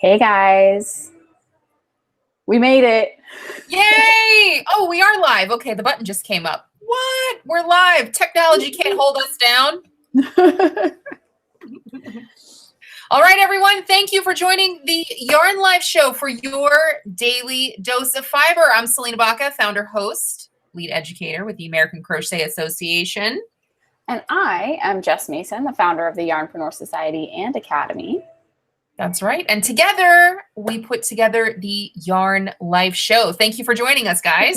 Hey guys, we made it. Yay! Oh, we are live. Okay, the button just came up. What? We're live. Technology can't hold us down. All right, everyone. Thank you for joining the Yarn Live show for your daily dose of fiber. I'm Selena Baca, founder, host, lead educator with the American Crochet Association. And I am Jess Mason, the founder of the Yarnpreneur Society and Academy. That's right. And together we put together the Yarn Live show. Thank you for joining us, guys.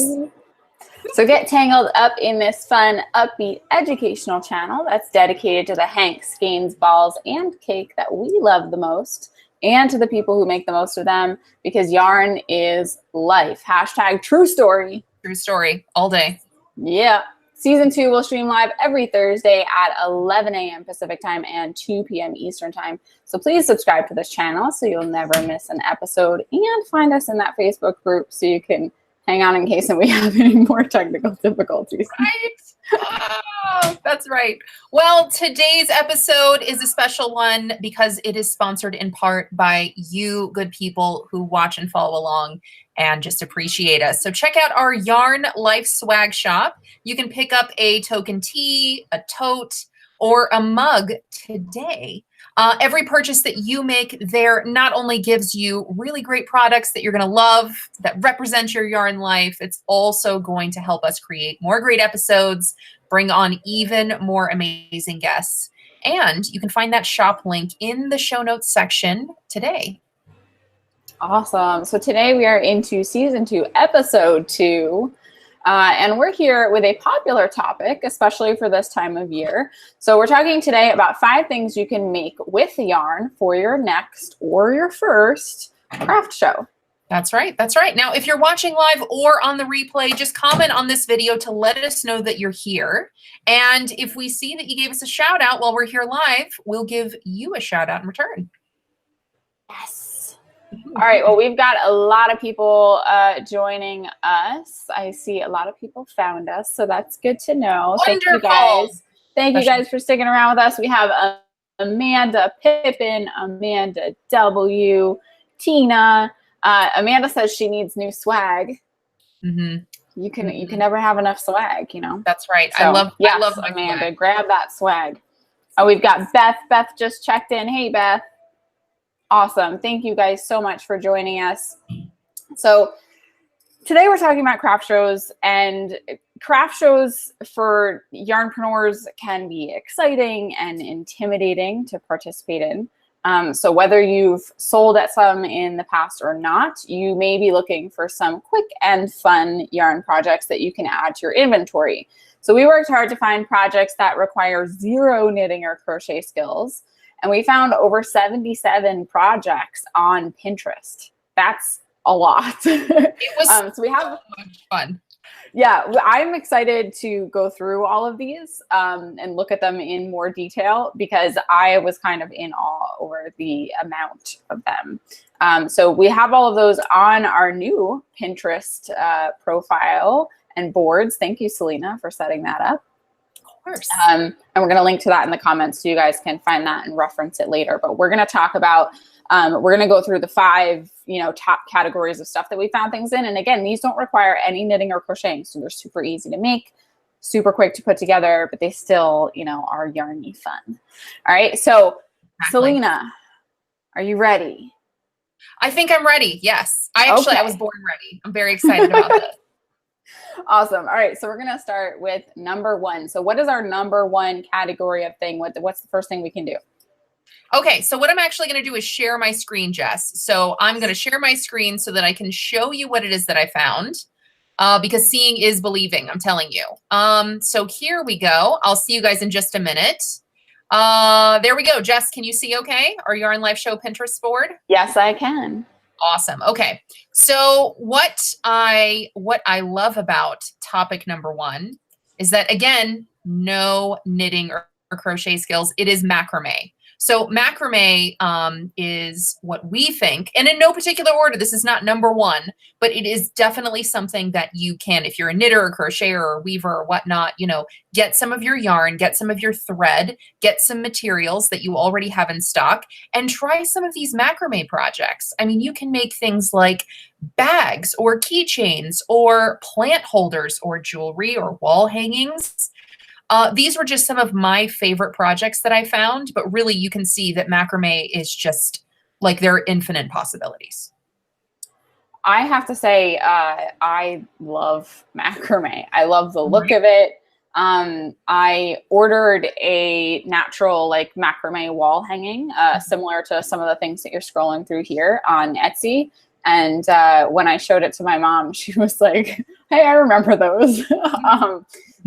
So get tangled up in this fun, upbeat educational channel that's dedicated to the hanks, skeins, balls, and cake that we love the most, and to the people who make the most of them, because yarn is life. Hashtag true story. True story all day. Yeah. Season 2 will stream live every Thursday at 11 a.m. Pacific time and 2 p.m. Eastern time. So please subscribe to this channel so you'll never miss an episode, and find us in that Facebook group so you can hang on in case we have any more technical difficulties. Right? Oh, that's right. Well, today's episode is a special one because it is sponsored in part by you good people who watch and follow along and just appreciate us. So check out our Yarn Life swag shop. You can pick up a token tee, a tote, or a mug today. Every purchase that you make there not only gives you really great products that you're going to love, that represent your yarn life, it's also going to help us create more great episodes, bring on even more amazing guests. And you can find that shop link in the show notes section today. Awesome. So today we are into season 2, episode 2. And we're here with a popular topic, especially for this time of year. So we're talking today about 5 things you can make with yarn for your next or your first craft show. That's right. That's right. Now, if you're watching live or on the replay, just comment on this video to let us know that you're here. And if we see that you gave us a shout out while we're here live, we'll give you a shout out in return. Yes. All right. Well, we've got a lot of people joining us. I see a lot of people found us, so that's good to know. Wonderful. Thank you guys. Thank you guys for sticking around with us. We have Amanda Pippin, Amanda W, Tina. Amanda says she needs new swag. Mm-hmm. You can never have enough swag, you know. That's right. So, I love Amanda. swag. Grab that swag. Oh, we've got Beth. Beth just checked in. Hey, Beth. Awesome. Thank you guys so much for joining us. So today we're talking about craft shows, and craft shows for yarnpreneurs can be exciting and intimidating to participate in. So whether you've sold at some in the past or not, you may be looking for some quick and fun yarn projects that you can add to your inventory. So we worked hard to find projects that require 0 knitting or crochet skills. And we found over 77 projects on Pinterest. That's a lot. It was so we have so much fun. Yeah, I'm excited to go through all of these and look at them in more detail, because I was kind of in awe over the amount of them. So we have all of those on our new Pinterest profile and boards. Thank you, Selena, for setting that up. And we're going to link to that in the comments so you guys can find that and reference it later. But we're going to talk about, we're going to go through the 5, top categories of stuff that we found things in. And again, these don't require any knitting or crocheting. So they're super easy to make, super quick to put together, but they still, are yarny fun. All right. So Selena, are you ready? I think I'm ready. Yes. I was born ready. I'm very excited about this. Awesome. All right. So we're going to start with number 1. So what is our number 1 category of thing? What's the first thing we can do? Okay. So what I'm actually going to do is share my screen, Jess. So I'm going to share my screen so that I can show you what it is that I found, because seeing is believing, I'm telling you. So here we go. I'll see you guys in just a minute. There we go. Jess, can you see okay? Our Yarn Life Show Pinterest board? Yes, I can. Awesome. Okay. So what I love about topic number 1 is that, again, no knitting or crochet skills. It is macrame. So macrame is what we think, and in no particular order, this is not number one, but it is definitely something that you can, if you're a knitter or crocheter or weaver or whatnot, you know, get some of your yarn, get some of your thread, get some materials that you already have in stock, and try some of these macrame projects. I mean, you can make things like bags or keychains or plant holders or jewelry or wall hangings. These were just some of my favorite projects that I found, but really you can see that macrame is just like there are infinite possibilities. I have to say, I love macrame. I love the look of it. I ordered a natural like macrame wall hanging, similar to some of the things that you're scrolling through here on Etsy. And when I showed it to my mom, she was like, hey, I remember those.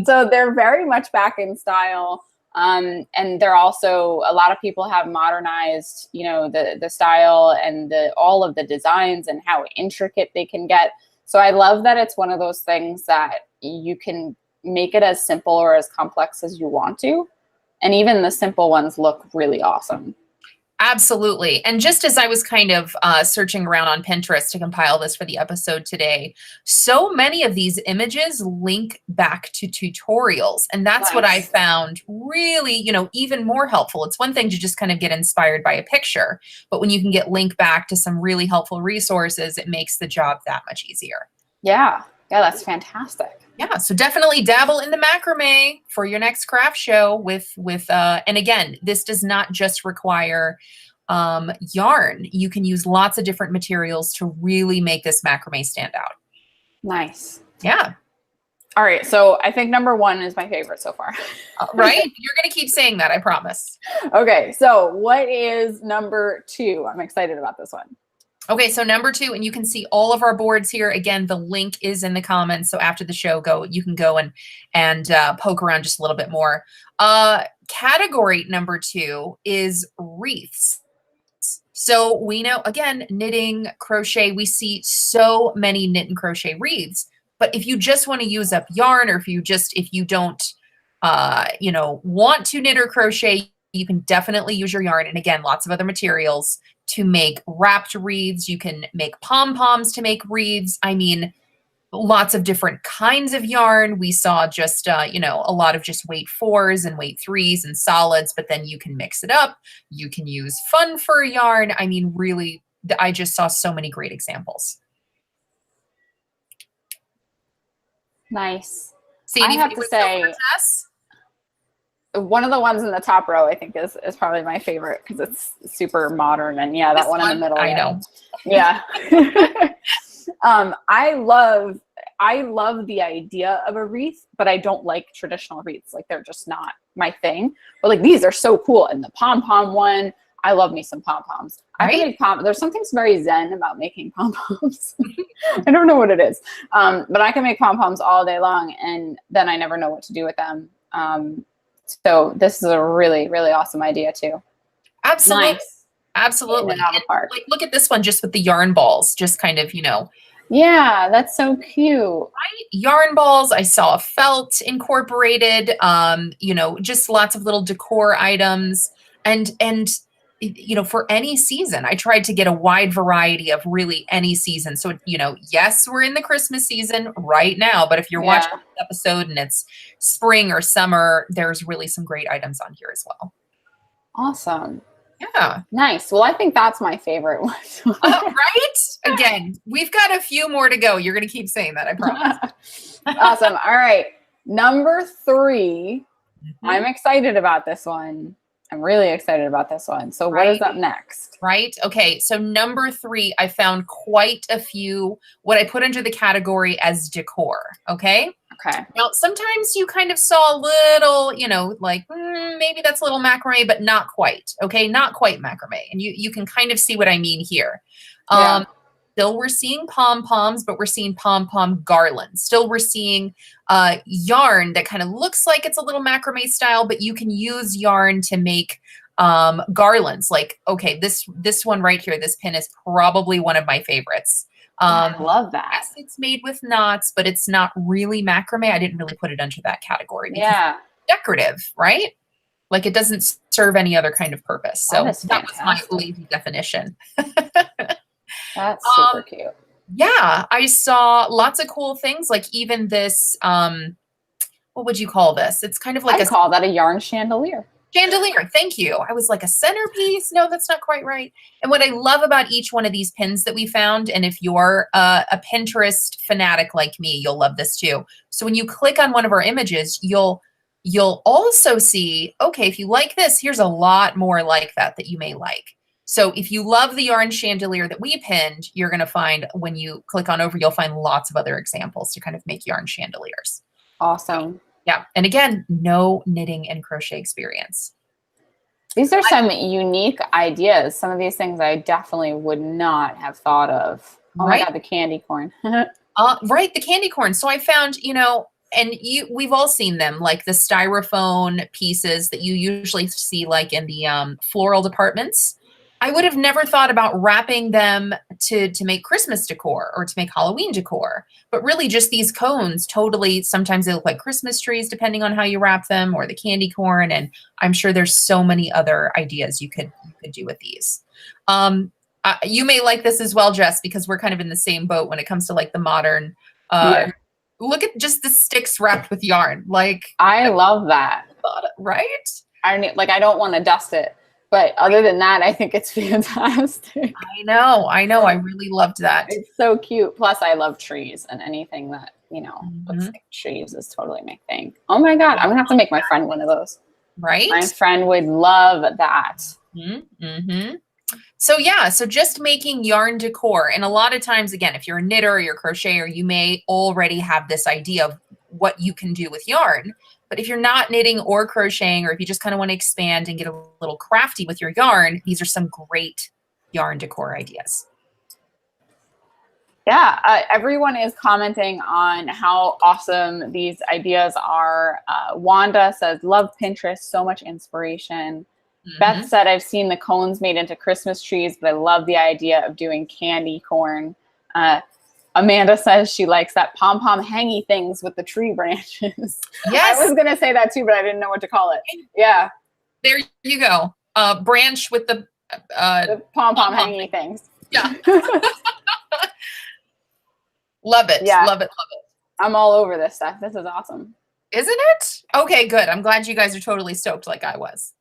So they're very much back in style. And they're also, a lot of people have modernized, you know, the style and all of the designs and how intricate they can get. So I love that it's one of those things that you can make it as simple or as complex as you want to. And even the simple ones look really awesome. Absolutely. And just as I was kind of searching around on Pinterest to compile this for the episode today, so many of these images link back to tutorials. And that's what I found really, you know, even more helpful. It's one thing to just kind of get inspired by a picture, but when you can get linked back to some really helpful resources, it makes the job that much easier. Yeah. Yeah, that's fantastic. Yeah, so definitely dabble in the macrame for your next craft show with and again, this does not just require yarn. You can use lots of different materials to really make this macrame stand out. Nice. Yeah. All right, so I think number one is my favorite so far. Right? You're going to keep saying that, I promise. Okay, so what is number two? I'm excited about this one. Okay, so number two, and you can see all of our boards here. Again, the link is in the comments. So after the show, you can go and poke around just a little bit more. Category number two is wreaths. So we know, again, knitting, crochet, we see so many knit and crochet wreaths. But if you just want to use up yarn, or if you don't, you know, want to knit or crochet, you can definitely use your yarn. And again, lots of other materials to make wrapped wreaths. You can make pom-poms to make wreaths. I mean, lots of different kinds of yarn. We saw just, you know, a lot of just weight 4s and weight 3s and solids, but then you can mix it up. You can use fun fur yarn. I mean, really, I just saw so many great examples. Nice. See, I have to say, one of the ones in the top row, I think, is probably my favorite because it's super modern. And yeah, that one in the middle. I know. Yeah. I love the idea of a wreath, but I don't like traditional wreaths. Like, they're just not my thing. But like, these are so cool. And the pom-pom one, I love me some pom-poms. I can make there's something very zen about making pom-poms. I don't know what it is. But I can make pom-poms all day long, and then I never know what to do with them. So this is a really, really awesome idea too. Absolutely. Nice. Absolutely. Like, look at this one just with the yarn balls, just kind of, you know. Yeah, that's so cute. Right? Yarn balls. I saw felt incorporated, you know, just lots of little decor items. And you know, for any season, I tried to get a wide variety of really any season. So, you know, yes, we're in the Christmas season right now, but if you're watching this episode and it's spring or summer, there's really some great items on here as well. Awesome. Yeah. Nice. Well, I think that's my favorite one. Right? Again, we've got a few more to go. You're going to keep saying that, I promise. Awesome. All right. Number 3. I'm excited about this one. I'm really excited about this one. So what is up next? Right. Okay. So number 3, I found quite a few, what I put under the category as decor. Okay. Okay. Now, sometimes you kind of saw a little, you know, like maybe that's a little macrame, but not quite. Okay. Not quite macrame. And you can kind of see what I mean here. Still, we're seeing pom-poms, but we're seeing pom-pom garlands. Still, we're seeing yarn that kind of looks like it's a little macrame style, but you can use yarn to make garlands. Like, okay, this one right here, this pin is probably one of my favorites. I love that. Yes, it's made with knots, but it's not really macrame. I didn't really put it under that category. Yeah. It's decorative, right? Like it doesn't serve any other kind of purpose. So that was my lazy definition. That's super cute. Yeah, I saw lots of cool things, like even this, what would you call this? It's kind of like I call that a yarn chandelier. Chandelier, thank you. I was like a centerpiece. No, that's not quite right. And what I love about each one of these pins that we found, and if you're a Pinterest fanatic like me, you'll love this too. So when you click on one of our images, you'll also see, okay, if you like this, here's a lot more like that you may like. So if you love the yarn chandelier that we pinned, you're going to find when you click on over, you'll find lots of other examples to kind of make yarn chandeliers. Awesome. Yeah. And again, no knitting and crochet experience. These are some unique ideas. Some of these things I definitely would not have thought of. Oh my God, the candy corn. Right. The candy corn. So I found, you know, and we've all seen them, like the styrofoam pieces that you usually see like in the floral departments. I would have never thought about wrapping them to make Christmas decor or to make Halloween decor, but really just these cones totally, sometimes they look like Christmas trees depending on how you wrap them, or the candy corn. And I'm sure there's so many other ideas you could do with these. You may like this as well, Jess, because we're kind of in the same boat when it comes to like the modern, look at just the sticks wrapped with yarn. Like I love that. Right? I don't want to dust it. But other than that, I think it's fantastic. I know. I really loved that. It's so cute. Plus, I love trees, and anything that, you know, looks like trees is totally my thing. Oh my God. I'm going to have to make my friend one of those. Right? My friend would love that. Mm-hmm. So yeah, so just making yarn decor. And a lot of times, again, if you're a knitter or you're a crocheter, you may already have this idea of what you can do with yarn. But if you're not knitting or crocheting, or if you just kind of want to expand and get a little crafty with your yarn, these are some great yarn decor ideas. Yeah, everyone is commenting on how awesome these ideas are. Wanda says, love Pinterest, so much inspiration. Beth said, I've seen the cones made into Christmas trees, but I love the idea of doing candy corn. Amanda says she likes that pom-pom hangy things with the tree branches. Yes. I was going to say that too, but I didn't know what to call it. Yeah. There you go. Branch with the pom-pom hangy things. Yeah. Love it. Yeah. Love it. I'm all over this stuff. This is awesome. Isn't it? Okay, good. I'm glad you guys are totally stoked like I was.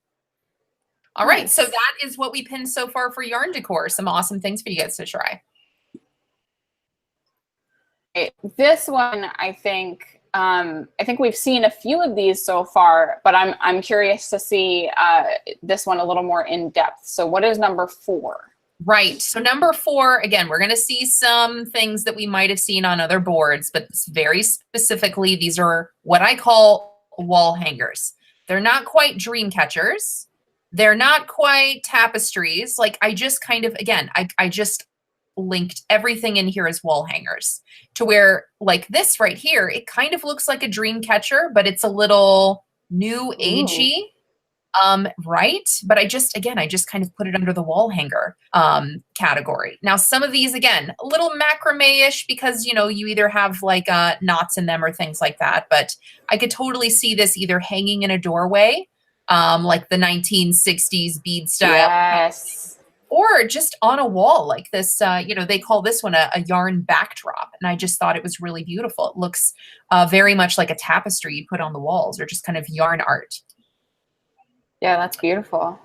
All right. So that is what we pinned so far for yarn decor. Some awesome things for you guys to try. This one, I think we've seen a few of these so far, but I'm curious to see this one a little more in depth. So what is number 4? Right. So number 4, again, we're going to see some things that we might have seen on other boards, but very specifically, these are what I call wall hangers. They're not quite dream catchers. They're not quite tapestries. Like I just kind of, again, I just linked everything in here as wall hangers, to where like this right here, it kind of looks like a dream catcher, but it's a little new agey. Right. But I just kind of put it under the wall hanger category. Now, some of these, again, a little macrame-ish because, you know, you either have like knots in them or things like that. But I could totally see this either hanging in a doorway, like the 1960s bead style. Yes. Or just on a wall like this, you know, they call this one a yarn backdrop. And I just thought it was really beautiful. It looks very much like a tapestry you put on the walls, or just kind of yarn art. Yeah, that's beautiful.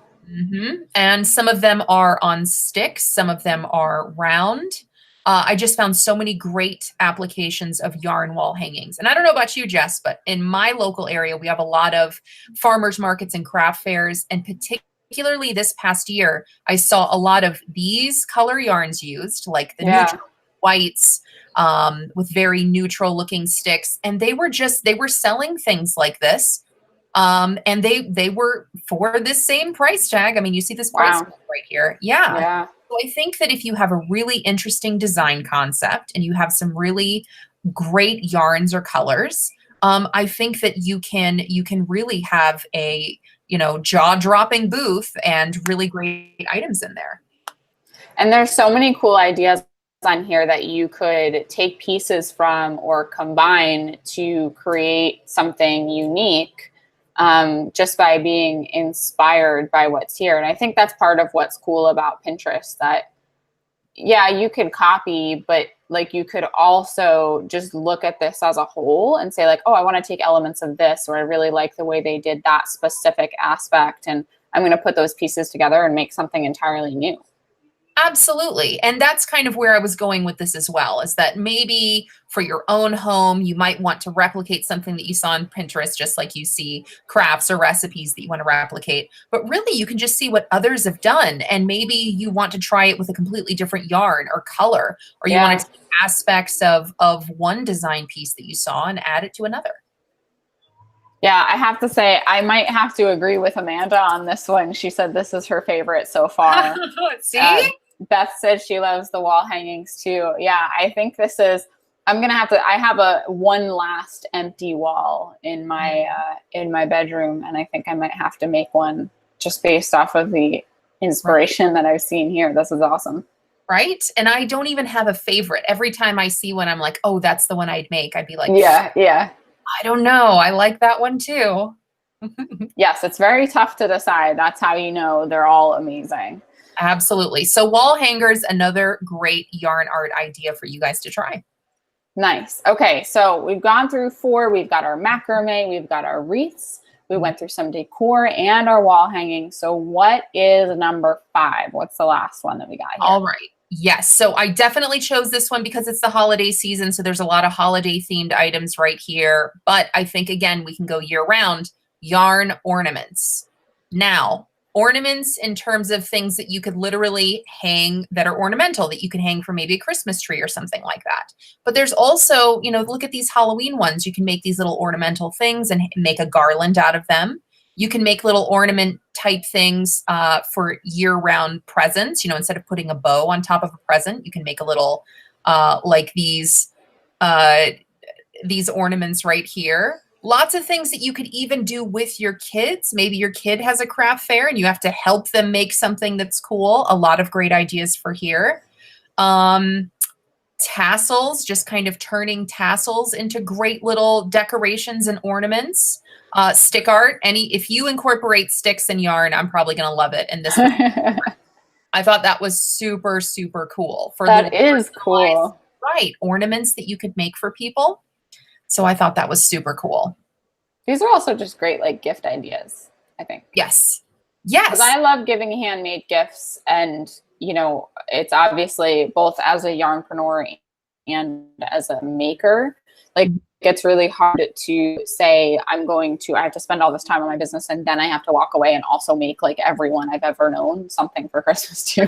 And some of them are on sticks. Some of them are round. I just found so many great applications of yarn wall hangings. And I don't know about you, Jess, but in my local area, we have a lot of farmers markets and craft fairs, and particularly this past year, I saw a lot of these color yarns used, like the neutral whites with very neutral looking sticks. And they were selling things like this. And they were for this same price tag. I mean, you see this price tag right here. Yeah. So I think that if you have a really interesting design concept and you have some really great yarns or colors, I think that you can really have a, you know, jaw-dropping booth and really great items in there. And there's so many cool ideas on here that you could take pieces from or combine to create something unique. just by being inspired by what's here. And I think that's part of what's cool about Pinterest, that yeah, you could copy, but like you could also just look at this as a whole and say like, oh, I want to take elements of this, or I really like the way they did that specific aspect, and I'm going to put those pieces together and make something entirely new. Absolutely. And that's kind of where I was going with this as well, is that maybe for your own home, you might want to replicate something that you saw on Pinterest, just like you see crafts or recipes that you want to replicate. But really, you can just see what others have done. And maybe you want to try it with a completely different yarn or color, or you want to take aspects of one design piece that you saw and add it to another. Yeah, I have to say, I might have to agree with Amanda on this one. She said this is her favorite so far. See? Beth said she loves the wall hangings too. Yeah, I think this is, I'm going to have to, I have one last empty wall in my bedroom, and I think I might have to make one just based off of the inspiration that I've seen here. This is awesome. Right? And I don't even have a favorite. Every time I see one, I'm like, oh, that's the one I'd make. I'd be like, yeah. I don't know. I like that one too. Yes, it's very tough to decide. That's how you know they're all amazing. Absolutely. So wall hangers, another great yarn art idea for you guys to try. Nice. Okay, so we've gone through 4. We've got our macrame, we've got our wreaths, we went through some decor and our wall hanging. So what is number 5? What's the last one that we got here? All right. Yes. So I definitely chose this one because it's the holiday season. So there's a lot of holiday themed items right here. But I think, again, we can go year round. Yarn ornaments. Now, ornaments in terms of things that you could literally hang that are ornamental, that you can hang from maybe a Christmas tree or something like that. But there's also, you know, look at these Halloween ones. You can make these little ornamental things and make a garland out of them. You can make little ornament type things for year-round presents. You know, instead of putting a bow on top of a present, you can make a little like these ornaments right here. Lots of things that you could even do with your kids. Maybe your kid has a craft fair and you have to help them make something that's cool. A lot of great ideas for here. Tassels, just kind of turning tassels into great little decorations and ornaments. Stick art, if you incorporate sticks and yarn, I'm probably going to love it. And this, I thought that was super, super cool. That is cool. Right. Ornaments that you could make for people. So I thought that was super cool. These are also just great, like, gift ideas, I think. Yes. Yes. Because I love giving handmade gifts, and, you know, it's obviously both as a yarnpreneur and as a maker, like, it's really hard to say I have to spend all this time on my business and then I have to walk away and also make like everyone I've ever known something for Christmas too.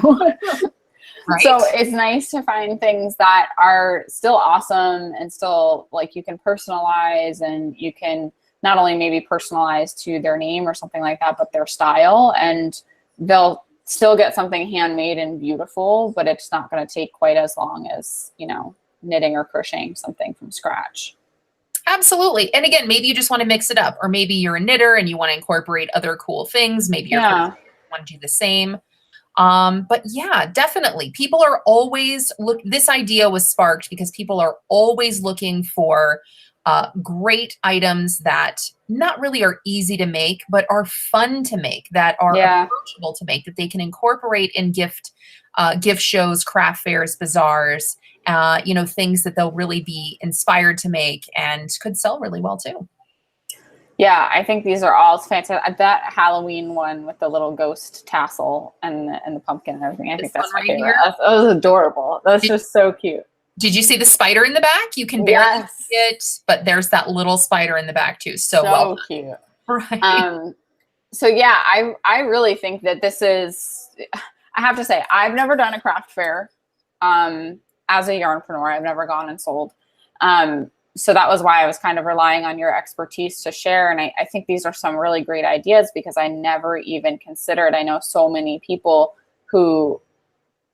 Right. So it's nice to find things that are still awesome and still like you can personalize, and you can not only maybe personalize to their name or something like that, but their style, and they'll still get something handmade and beautiful, but it's not going to take quite as long as, you know, knitting or crocheting something from scratch. Absolutely. And again, maybe you just want to mix it up, or maybe you're a knitter and you want to incorporate other cool things. Maybe you want to do the same. But yeah, definitely. People are always this idea was sparked because people are always looking for great items that not really are easy to make, but are fun to make, that are approachable to make, that they can incorporate in gift shows, craft fairs, bazaars, you know, things that they'll really be inspired to make and could sell really well too. Yeah, I think these are all fantastic. That Halloween one with the little ghost tassel and the pumpkin and everything, I think that's my favorite. That was adorable. That's just so cute. Did you see the spider in the back? You can barely see it, but there's that little spider in the back too. So well cute. Right. So yeah, I really think that this is, I have to say, I've never done a craft fair as a yarnpreneur. I've never gone and sold. So that was why I was kind of relying on your expertise to share. And I think these are some really great ideas because I never even considered, I know so many people who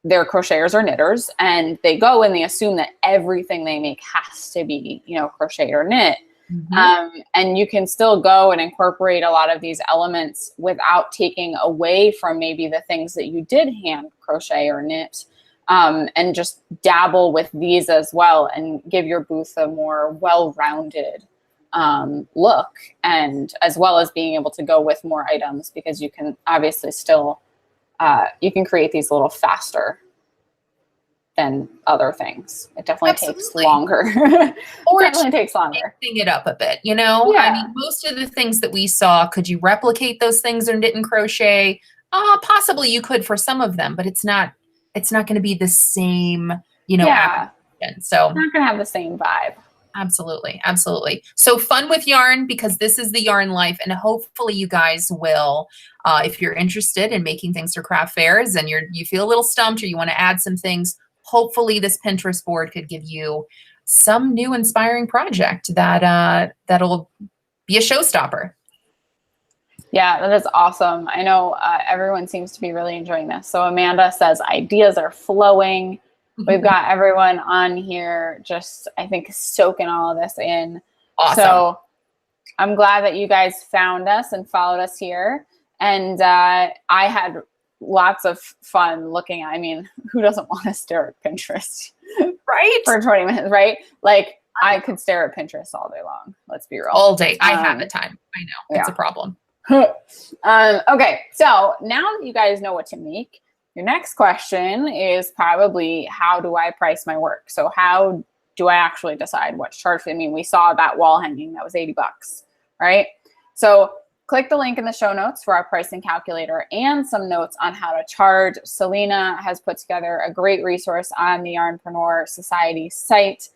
they're crocheters or knitters, and they go and they assume that everything they make has to be, you know, crochet or knit. Mm-hmm. And you can still go and incorporate a lot of these elements without taking away from maybe the things that you did hand crochet or knit, and just dabble with these as well and give your booth a more well-rounded look, and as well as being able to go with more items, because you can obviously still, you can create these a little faster than other things. It definitely takes longer. Or it definitely takes longer. Mixing it up a bit, you know? Yeah. I mean, most of the things that we saw, could you replicate those things in knit and crochet? Possibly you could for some of them, but it's not going to be the same, you know, application. So it's not going to have the same vibe. Absolutely. Absolutely. So fun with yarn, because this is the yarn life, and hopefully you guys will, if you're interested in making things for craft fairs and you feel a little stumped or you want to add some things, hopefully this Pinterest board could give you some new inspiring project that that'll be a showstopper. Yeah, that is awesome. I know everyone seems to be really enjoying this. So Amanda says ideas are flowing. We've got everyone on here just, I think, soaking all of this in. Awesome. So I'm glad that you guys found us and followed us here. And I had lots of fun looking at, I mean, who doesn't want to stare at Pinterest? Right? For 20 minutes, right? Like, I could stare at Pinterest all day long. Let's be real. All day. I have the time. I know. It's a problem. Okay, so now that you guys know what to make, your next question is probably, how do I price my work? So how do I actually decide what to charge? I mean, we saw that wall hanging, that was $80, right? So click the link in the show notes for our pricing calculator and some notes on how to charge. Selena has put together a great resource on the Yarnpreneur Society site.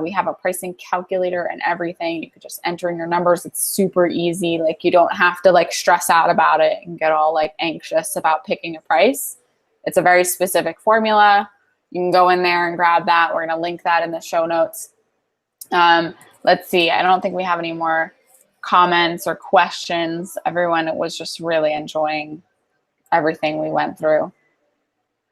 We have a pricing calculator and everything. You could just enter in your numbers. It's super easy. Like, you don't have to like stress out about it and get all like anxious about picking a price. It's a very specific formula. You can go in there and grab that. We're going to link that in the show notes. Let's see. I don't think we have any more comments or questions. Everyone was just really enjoying everything we went through.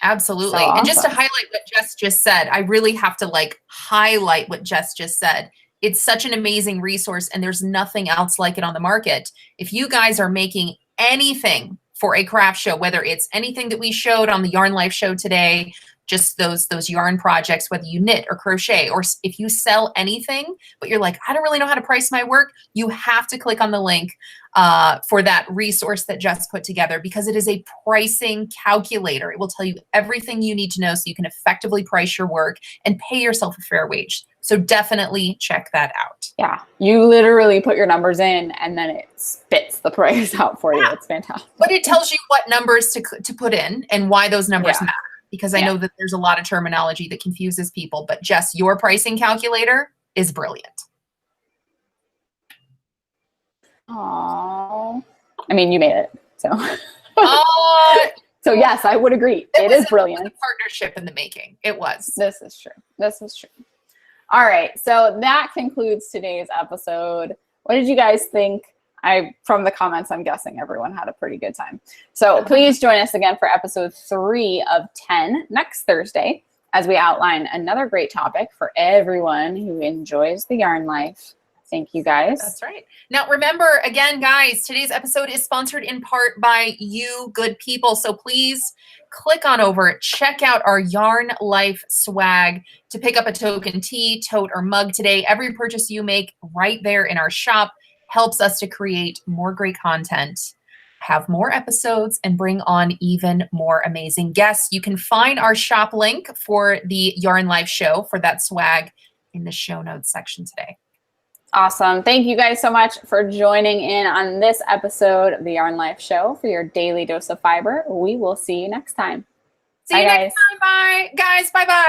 Absolutely. So awesome. And just to highlight what Jess just said, I really have to like highlight what Jess just said. It's such an amazing resource, and there's nothing else like it on the market. If you guys are making anything for a craft show, whether it's anything that we showed on the Yarn Life show today, just those yarn projects, whether you knit or crochet, or if you sell anything, but you're like, I don't really know how to price my work, you have to click on the link for that resource that Jess put together, because it is a pricing calculator. It will tell you everything you need to know so you can effectively price your work and pay yourself a fair wage. So definitely check that out. Yeah, you literally put your numbers in and then it spits the price out for you. It's fantastic. But it tells you what numbers to put in and why those numbers matter. Because I know that there's a lot of terminology that confuses people, but Jess, your pricing calculator is brilliant. Oh, I mean, you made it, so. So yes, I would agree. It is brilliant. It was a partnership in the making. It was. This is true. This is true. All right, so that concludes today's episode. What did you guys think? From the comments, I'm guessing everyone had a pretty good time. So please join us again for episode 3 of 10 next Thursday, as we outline another great topic for everyone who enjoys the yarn life. Thank you, guys. That's right. Now, remember, again, guys, today's episode is sponsored in part by you good people. So please click on over, check out our Yarn Life swag to pick up a token tee, tote, or mug today. Every purchase you make right there in our shop helps us to create more great content, have more episodes, and bring on even more amazing guests. You can find our shop link for the Yarn Life show for that swag in the show notes section today. Awesome. Thank you guys so much for joining in on this episode of the Yarn Life show for your daily dose of fiber. We will see you next time. See you next time. Bye, guys. Bye-bye.